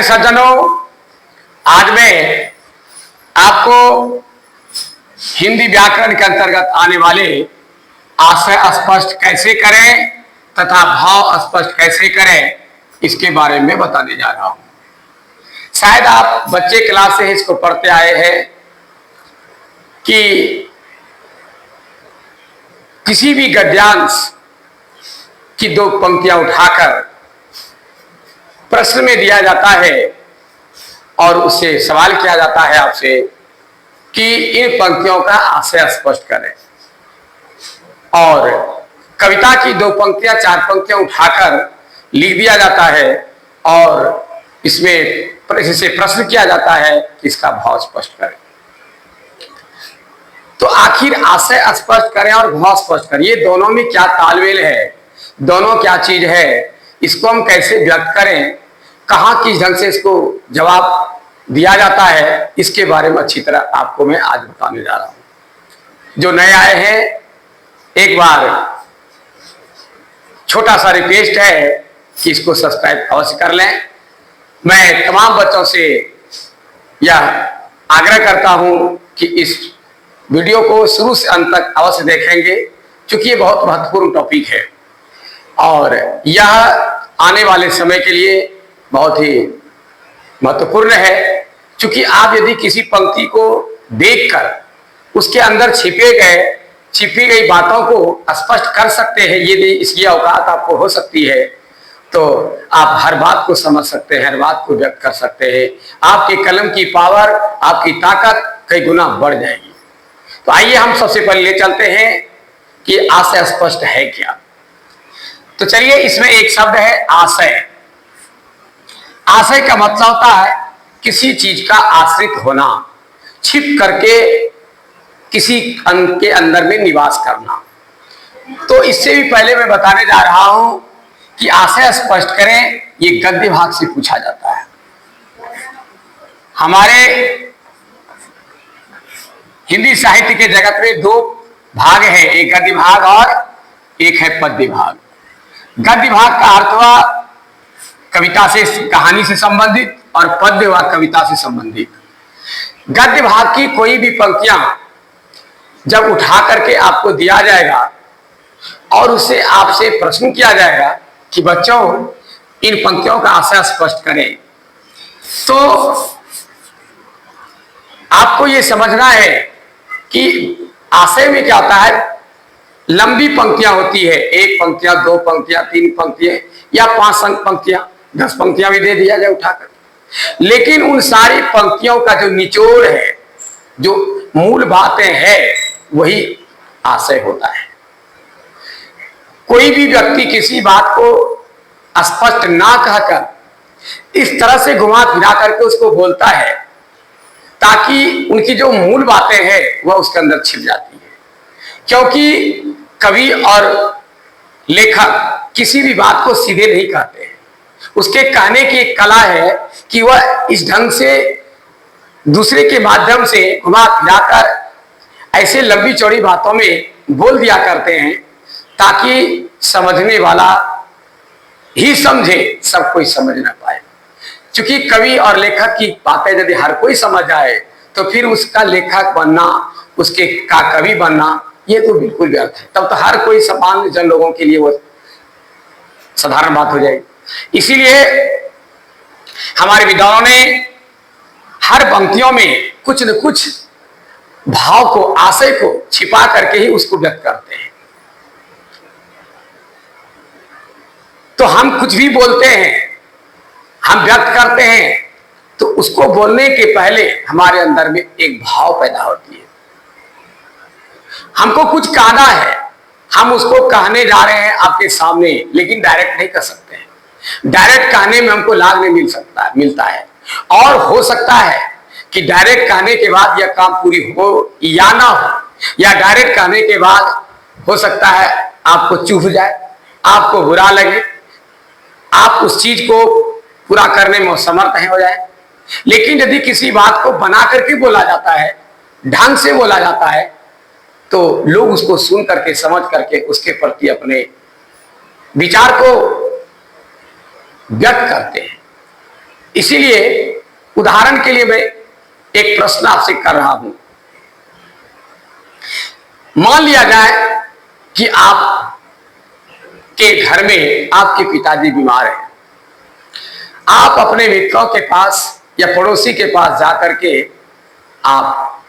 सज्जनों, आज मैं आपको हिंदी व्याकरण के अंतर्गत आने वाले आशय स्पष्ट कैसे करें तथा भाव स्पष्ट कैसे करें इसके बारे में बताने जा रहा हूं। शायद आप बच्चे क्लास से इसको पढ़ते आए हैं कि किसी भी गद्यांश की दो पंक्तियां उठाकर प्रश्न में दिया जाता है और उससे सवाल किया जाता है आपसे कि इन पंक्तियों का आशय स्पष्ट करें। और कविता की दो पंक्तियां चार पंक्तियां उठाकर लिख दिया जाता है और इसमें से प्रश्न किया जाता है कि इसका भाव स्पष्ट करें। तो आखिर आशय स्पष्ट करें और भाव स्पष्ट करें, ये दोनों में क्या तालमेल है, दोनों क्या चीज है, इसको हम कैसे व्यक्त करें, कहां किस ढंग से इसको जवाब दिया जाता है, इसके बारे में अच्छी तरह आपको मैं आज बताने जा रहा हूं। जो नए आए हैं, एक बार छोटा सा रिक्वेस्ट है कि इसको सब्सक्राइब अवश्य कर लें। मैं तमाम बच्चों से यह आग्रह करता हूं कि इस वीडियो को शुरू से अंत तक अवश्य देखेंगे, क्योंकि ये बहुत महत्वपूर्ण टॉपिक है और यह आने वाले समय के लिए बहुत ही महत्वपूर्ण है। क्योंकि आप यदि किसी पंक्ति को देखकर उसके अंदर छिपी गई बातों को स्पष्ट कर सकते हैं, यदि इसकी औकात आपको हो सकती है, तो आप हर बात को समझ सकते हैं, हर बात को व्यक्त कर सकते हैं। आपके कलम की पावर, आपकी ताकत कई गुना बढ़ जाएगी। तो आइए हम सबसे पहले ले चलते हैं कि आशय स्पष्ट है क्या। तो चलिए, इसमें एक शब्द है आशय। आशय का मतलब होता है किसी चीज का आश्रित होना, छिप करके किसी के अंदर में निवास करना। तो इससे भी पहले मैं बताने जा रहा हूं कि आशय स्पष्ट करें, ये गद्य भाग से पूछा जाता है। हमारे हिंदी साहित्य के जगत में दो भाग हैं, एक गद्य भाग और एक है पद्य भाग। गद्य भाग का अर्थ हुआ कविता से, कहानी से संबंधित, और पद्य हुआ कविता से संबंधित। गद्य भाग की कोई भी पंक्तियां जब उठा करके आपको दिया जाएगा और उससे आपसे प्रश्न किया जाएगा कि बच्चों इन पंक्तियों का आशय स्पष्ट करें, तो आपको यह समझना है कि आशय में क्या होता है। लंबी पंक्तियां होती है, एक पंक्तियां, दो पंक्तियां, तीन पंक्तियां या पांच पंक्तियां, 10 पंक्तियां भी दे दिया जाए उठाकर, लेकिन उन सारी पंक्तियों का जो निचोड़ है, जो मूल बातें हैं, वही आशय होता है। कोई भी व्यक्ति किसी बात को स्पष्ट ना कहकर इस तरह से घुमा फिरा करके उसको बोलता है ताकि उनकी जो मूल बातें हैं वह उसके अंदर छिप जाती है। क्योंकि कवि और लेखक किसी भी बात को सीधे नहीं कहते हैं, उसके कहने की एक कला है कि वह इस ढंग से दूसरे के माध्यम से घुमा फिराकर ऐसे लंबी चौड़ी बातों में बोल दिया करते हैं ताकि समझने वाला ही समझे, सब कोई समझ ना पाए। क्योंकि कवि और लेखक की बातें यदि हर कोई समझ आए तो फिर उसका लेखक बनना, उसके का कवि बनना, ये तो बिल्कुल व्यर्थ है। तब तो हर कोई सामान्य जन लोगों के लिए वो साधारण बात हो जाएगी। इसीलिए हमारे विद्वानों ने हर पंक्तियों में कुछ न कुछ भाव को, आशय को छिपा करके ही उसको व्यक्त करते हैं। तो हम कुछ भी बोलते हैं, हम व्यक्त करते हैं, तो उसको बोलने के पहले हमारे अंदर में एक भाव पैदा होती है। हमको कुछ कहना है, हम उसको कहने जा रहे हैं आपके सामने, लेकिन डायरेक्ट नहीं कर सकते हैं। डायरेक्ट कहने में हमको लाभ नहीं मिलता है, और हो सकता है कि डायरेक्ट कहने के बाद यह काम पूरी हो या ना हो, या डायरेक्ट कहने के बाद हो सकता है आपको चुभ जाए, आपको बुरा लगे, आप उस चीज को पूरा करने में असमर्थ हो जाए। लेकिन यदि किसी बात को बना करके बोला जाता है, ढंग से बोला जाता है, तो लोग उसको सुन करके, समझ करके उसके प्रति अपने विचार को व्यक्त करते हैं। इसीलिए उदाहरण के लिए मैं एक प्रश्न आपसे कर रहा हूं। मान लिया जाए कि आप के घर में आपके पिताजी बीमार हैं। आप अपने मित्रों के पास या पड़ोसी के पास जाकर के आप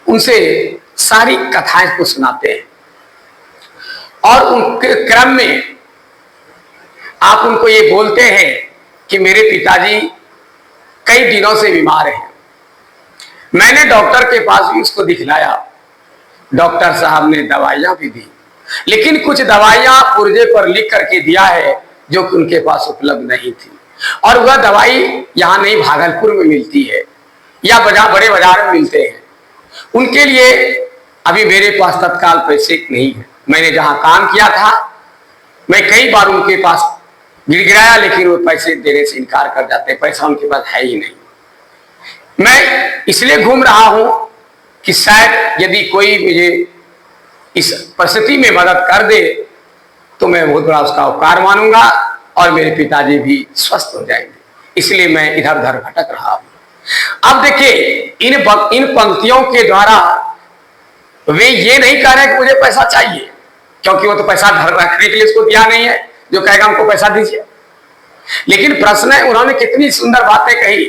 उनसे सारी कथाएं को सुनाते हैं और उनके क्रम में आप उनको ये बोलते हैं कि मेरे पिताजी कई दिनों से बीमार हैं। मैंने डॉक्टर के पास भी उसको दिखलाया, डॉक्टर साहब ने दवाइयां भी दी, लेकिन कुछ दवाइयां पुर्जे पर लिख करके दिया है जो कि उनके पास उपलब्ध नहीं थी, और वह दवाई यहां नहीं भागलपुर में मिलती है या बड़े बाजार में मिलते हैं। उनके लिए अभी मेरे पास तत्काल पैसे नहीं है। मैंने जहां काम किया था मैं कई बार उनके पास गिड़गिड़ाया, लेकिन वो पैसे देने से इनकार कर जाते, पैसा उनके पास है ही नहीं। मैं इसलिए घूम रहा हूं कि शायद यदि कोई मुझे इस परिस्थिति में मदद कर दे तो मैं बहुत बड़ा उसका उपकार मानूंगा और मेरे पिताजी भी स्वस्थ हो जाएंगे। इसलिए मैं इधर उधर भटक रहा हूं। अब देखिए, इन पंक्तियों के द्वारा वे ये नहीं कह रहे कि मुझे पैसा चाहिए, क्योंकि वो तो पैसा घर रखने के लिए उसको दिया नहीं है जो कहेगा हमको पैसा दीजिए। लेकिन प्रश्न है, उन्होंने कितनी सुंदर बातें कही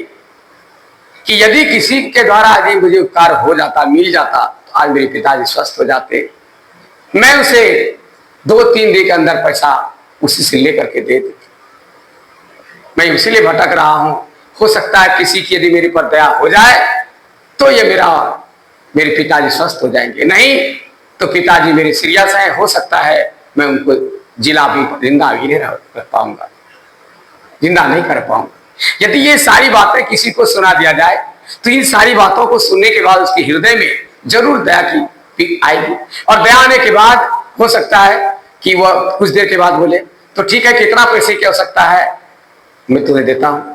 कि यदि किसी के द्वारा यदि मुझे उपकार हो जाता, मिल जाता, तो आज मेरे पिताजी स्वस्थ हो जाते। मैं उसे 2-3 दिन के अंदर पैसा उसी से लेकर के दे देती। मैं इसीलिए भटक रहा हूं। हो सकता है किसी की यदि मेरे पर दया हो जाए तो ये मेरे पिताजी स्वस्थ हो जाएंगे, नहीं तो पिताजी मेरे सीरियस हैं। हो सकता है मैं उनको जिंदा भी नहीं रख पाऊंगा, जिंदा नहीं कर पाऊंगा। यदि ये सारी बातें किसी को सुना दिया जाए तो इन सारी बातों को सुनने के बाद उसके हृदय में जरूर दया की आएगी, और दया आने के बाद हो सकता है कि वह कुछ देर के बाद बोले तो ठीक है, कितना पैसे की आवश्यकता है, मैं तुम्हें देता हूं।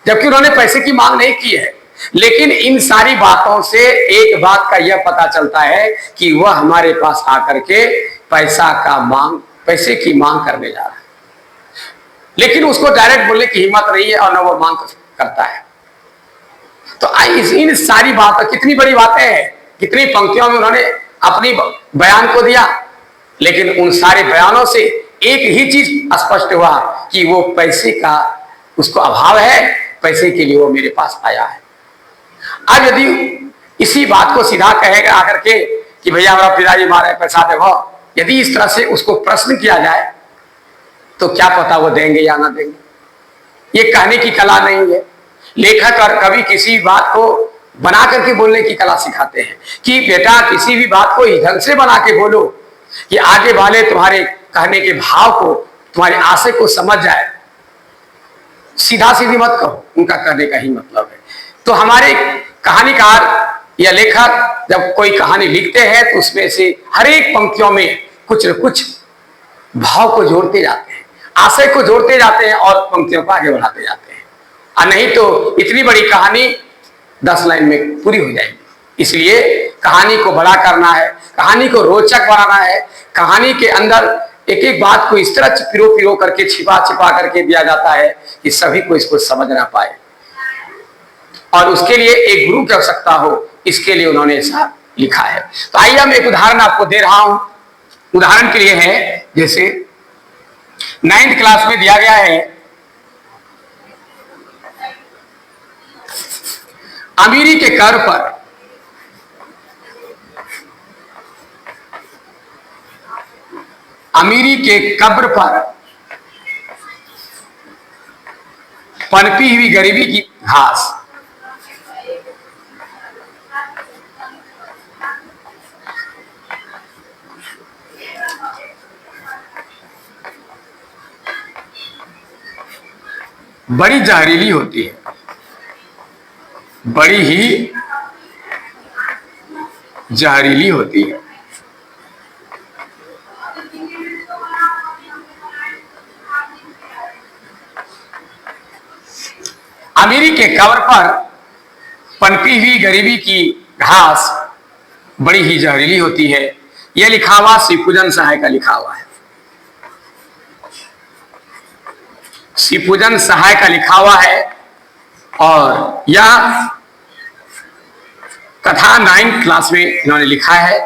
जबकि उन्होंने पैसे की मांग नहीं की है। लेकिन इन सारी बातों से एक बात का यह पता चलता है कि वह हमारे पास आकर के पैसे की मांग करने जा रहा है, लेकिन उसको डायरेक्ट बोलने की हिम्मत नहीं है और न वो मांग करता है। तो इन सारी बातों, कितनी बड़ी बातें हैं, कितनी पंक्तियों में उन्होंने अपनी बयान को दिया, लेकिन उन सारे बयानों से एक ही चीज स्पष्ट हुआ कि वो पैसे का उसको अभाव है, पैसे के लिए वो मेरे पास आया है। अब यदि इसी बात को सीधा कहेगा आकर के कि भैया हमारा पिताजी मारे पैसा देवो, यदि इस तरह से उसको प्रश्न किया जाए तो क्या पता वो देंगे या ना देंगे। ये कहने की कला नहीं है। लेखक और कवि किसी बात को बना करके बोलने की कला सिखाते हैं कि बेटा किसी भी बात को इस ढंग से बना के बोलो कि आगे वाले तुम्हारे कहने के भाव को, तुम्हारे आशय को समझ जाए। सीधा सीधी मत कहो, उनका कहने का ही मतलब है। तो हमारे कहानीकार या लेखक जब कोई कहानी लिखते हैं तो उसमें से हर एक पंक्तियों में कुछ न कुछ भाव को जोड़ते जाते हैं, आशय को जोड़ते जाते हैं और पंक्तियों को आगे बढ़ाते जाते हैं। और नहीं तो इतनी बड़ी कहानी 10 लाइन में पूरी हो जाएगी। इसलिए कहानी को बड़ा करना है, कहानी को रोचक बनाना है। कहानी के अंदर एक एक बात को इस तरह पिरो करके छिपा करके दिया जाता है कि सभी को इसको समझ ना पाए, और उसके लिए एक गुरु की आवश्यकता हो, इसके लिए उन्होंने ऐसा लिखा है। तो आइए मैं एक उदाहरण आपको दे रहा हूं। उदाहरण के लिए है, जैसे 9th क्लास में दिया गया है, अमीरी के कर पर अमीरी के कब्र पर पनपी हुई गरीबी की घास। बड़ी जहरीली होती है, बड़ी ही जहरीली होती है। अमीरी के कब्र पर पनपी हुई गरीबी की घास बड़ी ही जहरीली होती है। यह लिखा हुआ शिवपूजन सहाय का लिखा हुआ है। शिवपूजन सहाय का लिखा हुआ है और यह कथा 9th क्लास में इन्होंने लिखा है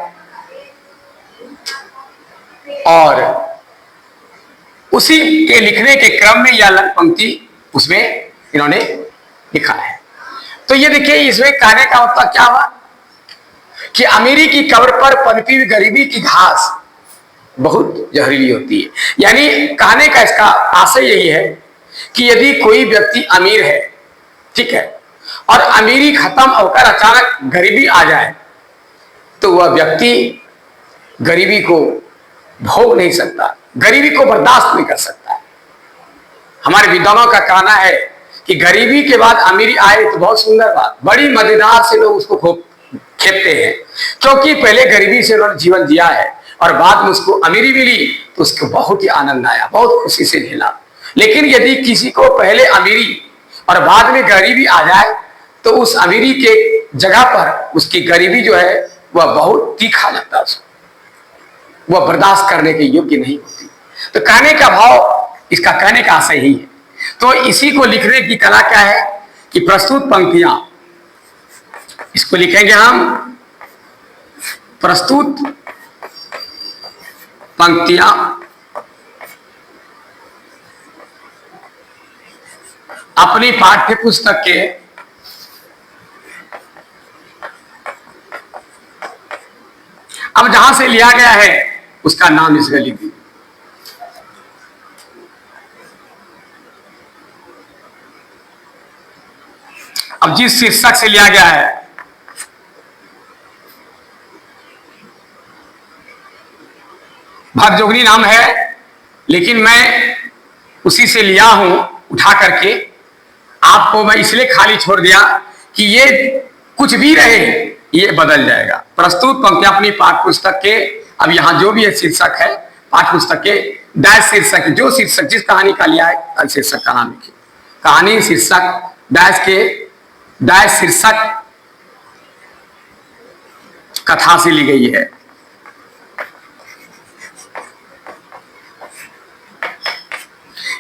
और उसी के लिखने के क्रम में यह अलग पंक्ति उसमें इन्होंने लिखा है। तो ये देखिए, इसमें कहने का मतलब क्या हुआ कि अमीरी की कब्र पर पनपी हुई गरीबी की घास बहुत जहरीली होती है। यानी कहने का इसका आशय यही है कि यदि कोई व्यक्ति अमीर है, ठीक है, और अमीरी खत्म होकर अचानक गरीबी आ जाए तो वह व्यक्ति गरीबी को भोग नहीं सकता, गरीबी को बर्दाश्त नहीं कर सकता। हमारे विद्वानों का कहना है कि गरीबी के बाद अमीरी आए तो बहुत सुंदर बात, बड़ी मजेदार से लोग उसको खूब खेपते हैं, क्योंकि पहले गरीबी से उन्होंने जीवन जिया है और बाद में उसको अमीरी मिली तो उसको बहुत ही आनंद आया, बहुत खुशी से झेला। लेकिन यदि किसी को पहले अमीरी और बाद में गरीबी आ जाए तो उस अमीरी के जगह पर उसकी गरीबी जो है वह बहुत तीखा लगता है, वह बर्दाश्त करने के योग्य नहीं होती। तो कहने का भाव, इसका कहने का आशय ही है। तो इसी को लिखने की कला क्या है कि प्रस्तुत पंक्तियां, इसको लिखेंगे हम, प्रस्तुत पंक्तियां अपनी पाठ्य पुस्तक के अब जहां से लिया गया है उसका नाम इसमें लिख दीजिए। अब जिस शीर्षक से लिया गया है भगजोगनी नाम है, लेकिन मैं उसी से लिया हूं उठा करके। आपको मैं इसलिए खाली छोड़ दिया कि ये कुछ भी रहे ये बदल जाएगा। प्रस्तुत पंक्तियां अपनी पाठ्य पुस्तक के, अब यहां जो भी है शीर्षक है पाठ्य पुस्तक के डैश शीर्षक, जो शीर्षक जिस कहानी का लिया है शीर्षक का नाम लिखिए। कहानी शीर्षक डैश के डैश शीर्षक कथा से ली गई है।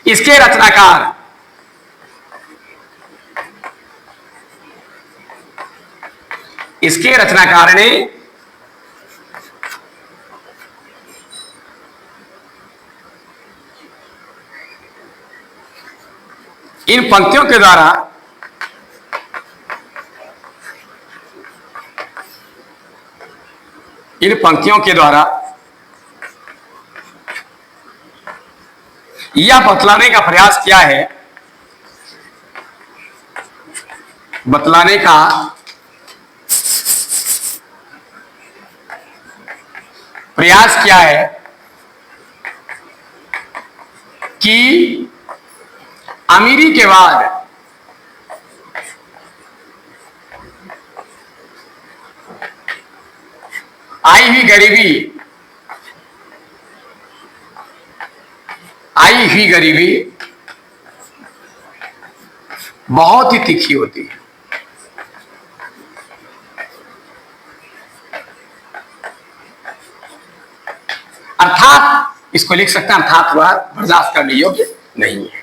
इसके रचनाकार ने इन पंक्तियों के द्वारा यह बतलाने का प्रयास किया है, बतलाने का प्रयास किया है कि अमीरी के बाद आई हुई गरीबी बहुत ही तीखी होती है। अर्थात इसको लिख सकते हैं, अर्थात वह बर्दाश्त करने योग्य नहीं है।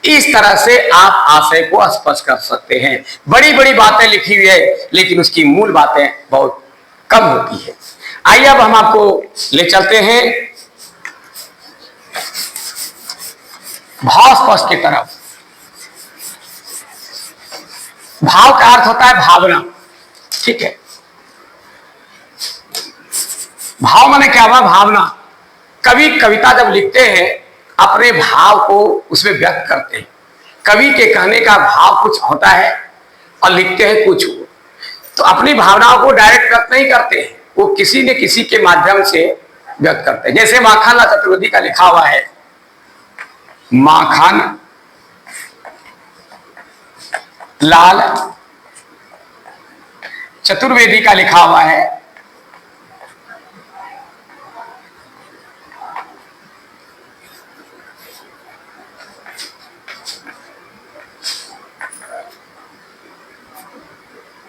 इस तरह से आप आशय को स्पष्ट कर सकते हैं। बड़ी बड़ी बातें लिखी हुई है लेकिन उसकी मूल बातें बहुत कम होती है। आइए अब हम आपको ले चलते हैं भाव स्पष्ट की तरफ। भाव का अर्थ होता है भावना, ठीक है। भाव माने क्या हुआ? भावना। कवि कविता जब लिखते हैं अपने भाव को उसमें व्यक्त करते हैं। कवि के कहने का भाव कुछ होता है और लिखते हैं कुछ, तो अपनी भावनाओं को डायरेक्ट व्यक्त नहीं करते हैं, वो किसी न किसी के माध्यम से व्यक्त करते हैं। जैसे माखनलाल चतुर्वेदी का लिखा हुआ है, माखन लाल चतुर्वेदी का लिखा हुआ है,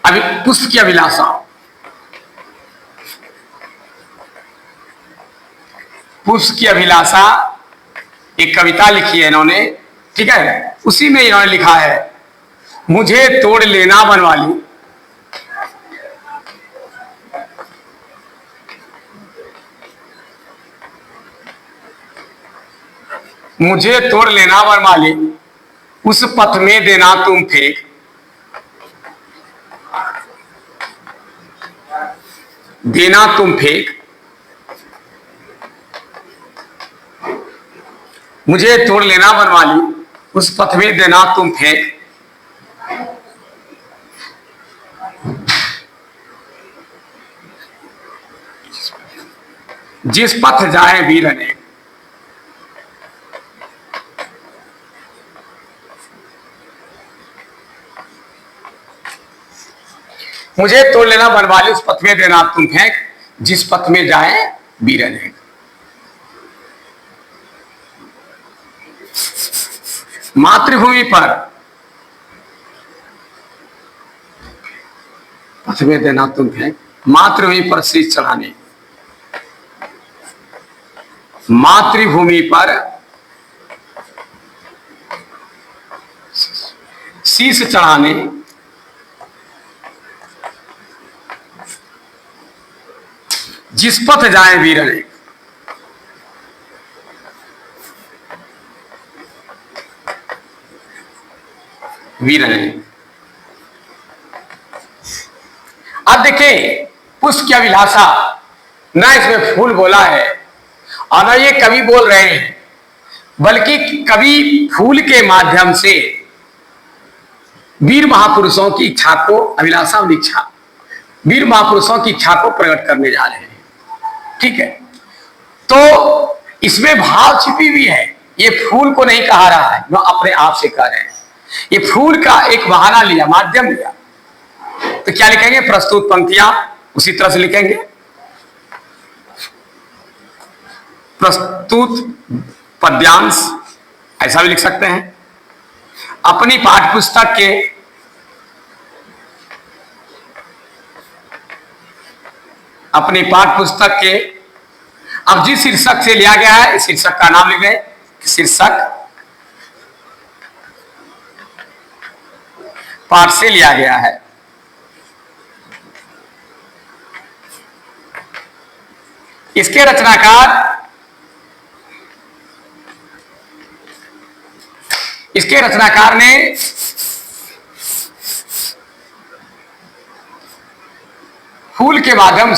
अभी पुष्प की अभिलाषा। पुष्प की अभिलाषा एक कविता लिखी है इन्होंने, ठीक है। उसी में इन्होंने लिखा है, मुझे तोड़ लेना बनवाली, मुझे तोड़ लेना बनवाली, उस पथ में देना तुम फेंक, देना तुम फेंक, मुझे तोड़ लेना बनवाली, उस पथ में देना तुम फेंक, जिस पथ जाए वीर अनेक। मुझे तोड़ लेना बनवाली, उस पथ में देना तुम फेंक, जिस पथ में जाए वीर अनेक। मातृभूमि पर पथ में देना तुम फेंक, मातृभूमि पर शीश चढ़ाने, मातृभूमि पर शीश चढ़ाने, जिस पथ जाए वीर अनेक। वीर अनेक। अब देखें, पुष्प की अभिलाषा, न इसमें फूल बोला है और न ये कवि बोल रहे हैं, बल्कि कवि फूल के माध्यम से वीर महापुरुषों की इच्छा को, अभिलाषा और इच्छा, वीर महापुरुषों की इच्छा को प्रकट करने जा रहे हैं। ठीक है, तो इसमें भाव छिपी हुई है। ये फूल को नहीं कहा रहा है, वो अपने आप से कह रहे हैं। ये फूल का एक बहाना लिया, माध्यम लिया। तो क्या लिखेंगे? प्रस्तुत पंक्तियां उसी तरह से लिखेंगे, प्रस्तुत पद्यांश, ऐसा भी लिख सकते हैं। अपनी पाठ्यपुस्तक के अब जिस शीर्षक से लिया गया है, इस शीर्षक का नाम लिख रहे हैं। शीर्षक पाठ से लिया गया है। इसके रचनाकार ने फूल के माध्यम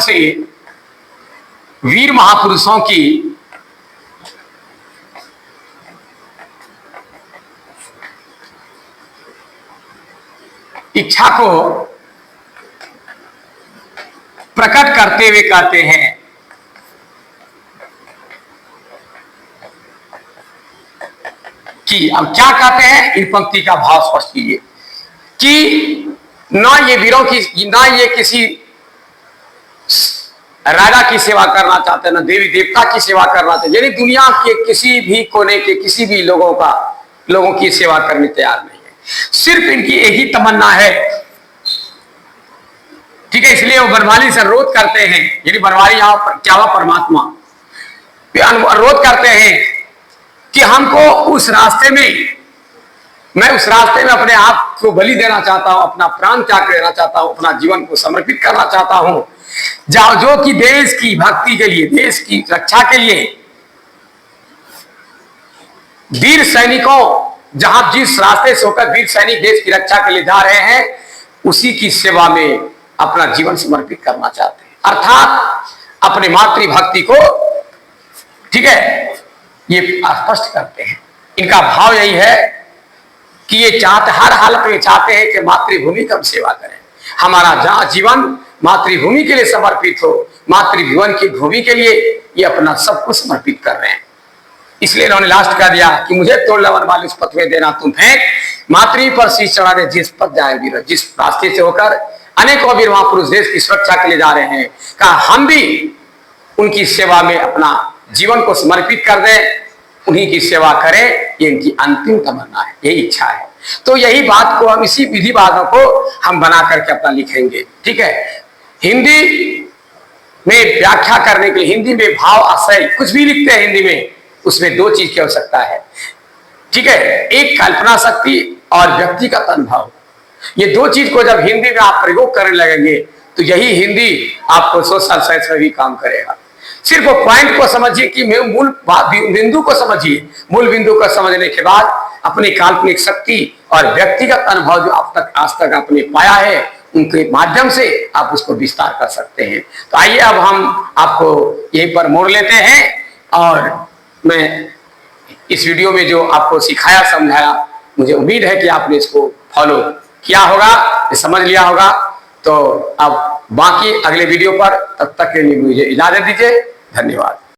से वीर महापुरुषों की इच्छा को प्रकट करते हुए कहते हैं कि, अब क्या कहते हैं, इन पंक्ति का भाव स्पष्ट कीजिए कि ना ये वीरों की, ना ये किसी राजा की सेवा करना चाहते, ना देवी देवता की सेवा करना चाहते, यानी दुनिया के किसी भी कोने के किसी भी लोगों की सेवा करने तैयार नहीं है। सिर्फ इनकी एक ही तमन्ना है। ठीक है, इसलिए वो बनवाली से अनुरोध करते हैं, यानी बनवाली यहां पर क्या हुआ, परमात्मा अनुरोध करते हैं कि हमको उस रास्ते में, मैं उस रास्ते में अपने आप को बलि देना चाहता हूं, अपना प्राण त्याग देना चाहता हूं, अपना जीवन को समर्पित करना चाहता हूं, जो कि देश की भक्ति के लिए, देश की रक्षा के लिए, वीर सैनिकों, जहां जिस रास्ते से होकर वीर सैनिक देश की रक्षा के लिए जा रहे हैं, उसी की सेवा में अपना जीवन समर्पित करना चाहते हैं, अर्थात अपने मातृभक्ति को, ठीक है, ये स्पष्ट करते हैं। इनका भाव यही है कि ये चाहते, हर हालत में चाहते हैं कि मातृभूमि की हम सेवा करें, हमारा जीवन मातृभूमि के लिए समर्पित हो, मातृभुवन की भूमि के लिए ये अपना सब कुछ समर्पित कर रहे हैं। इसलिए इन्होंने लास्ट कर दिया कि मुझे तोड़ लवन वाली उस पथ में देना तुम फेंक, मातृ पर शीश चढ़ा दे जिस पथ जाए वीर, जिस रास्ते से होकर अनेकों वीर महापुरुष देश की सुरक्षा के लिए जा रहे हैं, कहा हम भी उनकी सेवा में अपना जीवन को समर्पित कर दें, उन्हीं की सेवा करें, ये इनकी अंतिम तमन्ना है, यही इच्छा है। तो यही बात को हम, इसी विधि बातों को हम बना करके अपना लिखेंगे। ठीक है, हिंदी में व्याख्या करने के लिए हिंदी में भाव आशय कुछ भी लिखते हैं हिंदी में, उसमें दो चीज की आवश्यकता है, ठीक है, एक कल्पना शक्ति और व्यक्तिगत अनुभव। ये दो चीज को जब हिंदी में आप प्रयोग करने लगेंगे तो यही हिंदी आपको सोशल साइंस में भी काम करेगा। सिर्फ पॉइंट को समझिए कि मूल बिंदु को समझिए, मूल बिंदु को समझने के बाद अपनी काल्पनिक शक्ति और व्यक्तिगत अनुभव जो आज तक आपने पाया है उनके माध्यम से आप उसको विस्तार कर सकते हैं। तो आइए अब हम आपको यहीं पर मोड़ लेते हैं और मैं इस वीडियो में जो आपको सिखाया समझाया, मुझे उम्मीद है कि आपने इसको फॉलो किया होगा, समझ लिया होगा। तो अब बाकी अगले वीडियो पर, तब तक के लिए मुझे इजाजत दीजिए। धन्यवाद।